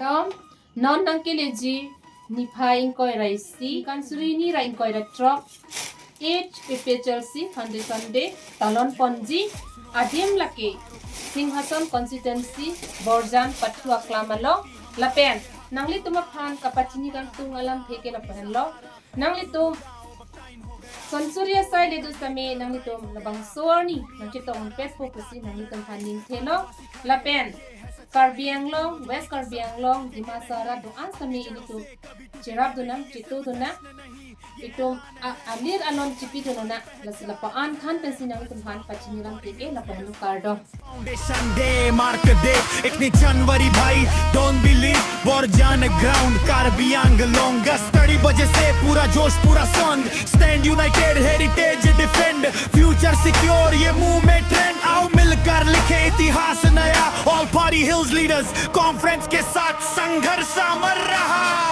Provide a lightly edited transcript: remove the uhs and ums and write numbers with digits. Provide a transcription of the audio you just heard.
Tom non nang keleji ni phaing koi raisi kansuri ni rain koi ra trop 8 pepe Chelsea foundation de talon ponji adim lake Singhason constituency Borjan Patua Klamalo lapen nangli tuma phan kapachini kan tung alam theke na panlo nangli tum Konsuria sai le du same nangli tum labang sorni nangchi tong Facebook si nangli tum phaning thelo lapen Karbi Anglong, West Karbi Anglong, Dimasara do asami ini tu cerap dunam citu duna itu alir anon cipi dunana lasilapaan kan pensinang tumhan pachiniram teke lapanu kardo foundation day mark दे 1 जनवरी भाई don't believe Borjan ground Karbi Anglong 10 बजे से पूरा जोश पूरा song stand united heritage defend future secure ये movement trend आओ मिलकर लिखे इतिहास नया all party hills leaders conference के साथ संघर्ष अमर रहा